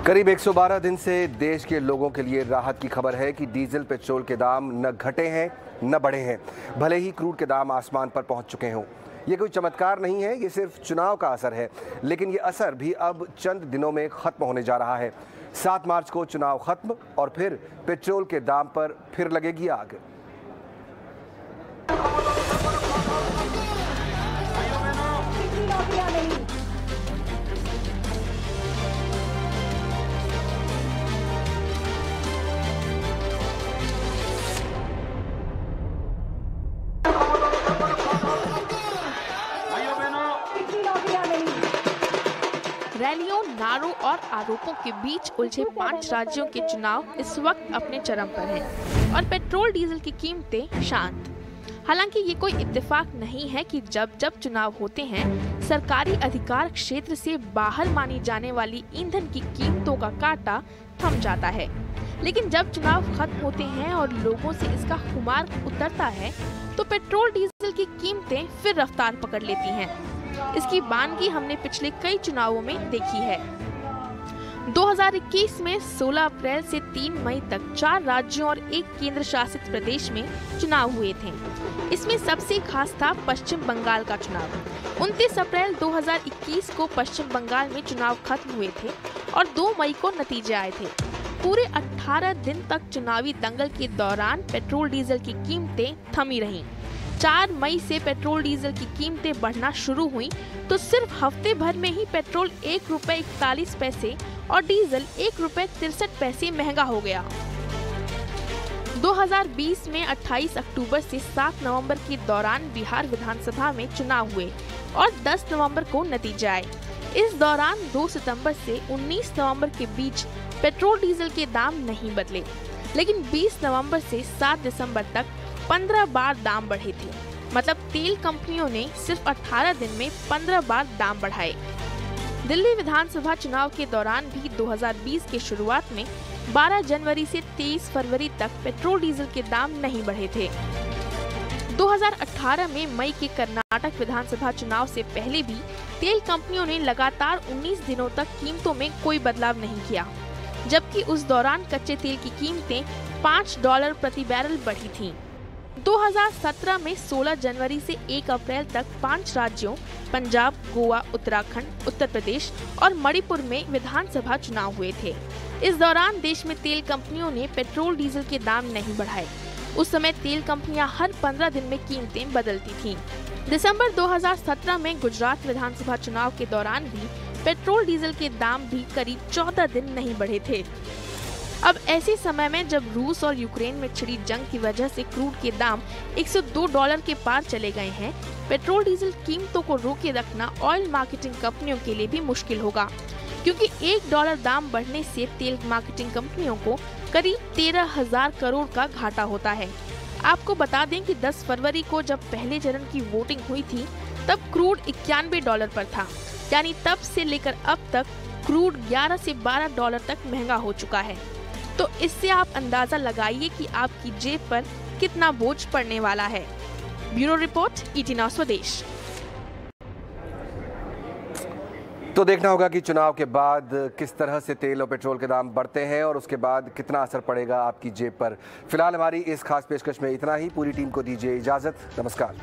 करीब 112 दिन से देश के लोगों के लिए राहत की खबर है कि डीजल पेट्रोल के दाम न घटे हैं न बढ़े हैं। भले ही क्रूड के दाम आसमान पर पहुंच चुके हों। ये कोई चमत्कार नहीं है, ये सिर्फ चुनाव का असर है, लेकिन ये असर भी अब चंद दिनों में खत्म होने जा रहा है। 7 मार्च को चुनाव खत्म और फिर पेट्रोल के दाम पर फिर लगेगी आग। रैलियों, नारों और आरोपों के बीच उलझे 5 राज्यों के चुनाव इस वक्त अपने चरम पर हैं और पेट्रोल डीजल की कीमतें शांत। हालांकि ये कोई इत्तेफाक नहीं है कि जब जब चुनाव होते हैं, सरकारी अधिकार क्षेत्र से बाहर मानी जाने वाली ईंधन की कीमतों का कांटा थम जाता है। लेकिन जब चुनाव खत्म होते हैं और लोगों से इसका खुमार उतरता है, तो पेट्रोल डीजल की कीमतें फिर रफ्तार पकड़ लेती हैं। इसकी बानगी हमने पिछले कई चुनावों में देखी है। 2021 में 16 अप्रैल से 3 मई तक 4 राज्यों और 1 केंद्र शासित प्रदेश में चुनाव हुए थे। इसमें सबसे खास था पश्चिम बंगाल का चुनाव। 29 अप्रैल 2021 को पश्चिम बंगाल में चुनाव खत्म हुए थे और 2 मई को नतीजे आए थे। पूरे 18 दिन तक चुनावी दंगल के दौरान पेट्रोल डीजल की कीमतें थमी रहीं। 4 मई से पेट्रोल डीजल की कीमतें बढ़ना शुरू हुई तो सिर्फ हफ्ते भर में ही पेट्रोल ₹1.41 और डीजल ₹1.63 महंगा हो गया। 2020 में 28 अक्टूबर से 7 नवंबर के दौरान बिहार विधानसभा में चुनाव हुए और 10 नवंबर को नतीजे आए। इस दौरान 2 सितंबर से 19 नवंबर के बीच पेट्रोल डीजल के दाम नहीं बदले, लेकिन 20 नवंबर से 7 दिसंबर तक 15 बार दाम बढ़े थे। मतलब तेल कंपनियों ने सिर्फ 18 दिन में 15 बार दाम बढ़ाए। दिल्ली विधानसभा चुनाव के दौरान भी 2020 के शुरुआत में 12 जनवरी से 23 फरवरी तक पेट्रोल डीजल के दाम नहीं बढ़े थे। 2018 में मई के कर्नाटक विधानसभा चुनाव से पहले भी तेल कंपनियों ने लगातार 19 दिनों तक कीमतों में कोई बदलाव नहीं किया, जबकि उस दौरान कच्चे तेल की कीमतें $5 प्रति बैरल बढ़ी थीं। 2017 में 16 जनवरी से 1 अप्रैल तक 5 राज्यों पंजाब, गोवा, उत्तराखंड, उत्तर प्रदेश और मणिपुर में विधानसभा चुनाव हुए थे। इस दौरान देश में तेल कंपनियों ने पेट्रोल डीजल के दाम नहीं बढ़ाए। उस समय तेल कंपनियां हर 15 दिन में कीमतें बदलती थीं। दिसंबर 2017 में गुजरात विधानसभा चुनाव के दौरान भी पेट्रोल डीजल के दाम भी करीब 14 दिन नहीं बढ़े थे। अब ऐसे समय में जब रूस और यूक्रेन में छिड़ी जंग की वजह से क्रूड के दाम $102 के पार चले गए हैं, पेट्रोल डीजल कीमतों को रोके रखना ऑयल मार्केटिंग कंपनियों के लिए भी मुश्किल होगा, क्योंकि $1 दाम बढ़ने से तेल मार्केटिंग कंपनियों को करीब 13,000 करोड़ का घाटा होता है। आपको बता दें कि 10 फरवरी को जब पहले चरण की वोटिंग हुई थी, तब क्रूड $91 पर था, यानी तब से लेकर अब तक क्रूड $11 से $12 तक महंगा हो चुका है। तो इससे आप अंदाजा लगाइए कि आपकी जेब पर कितना बोझ पड़ने वाला है। ब्यूरो रिपोर्ट, ET Now स्वदेश। तो देखना होगा कि चुनाव के बाद किस तरह से तेल और पेट्रोल के दाम बढ़ते हैं और उसके बाद कितना असर पड़ेगा आपकी जेब पर। फिलहाल हमारी इस खास पेशकश में इतना ही। पूरी टीम को दीजिए इजाजत। नमस्कार।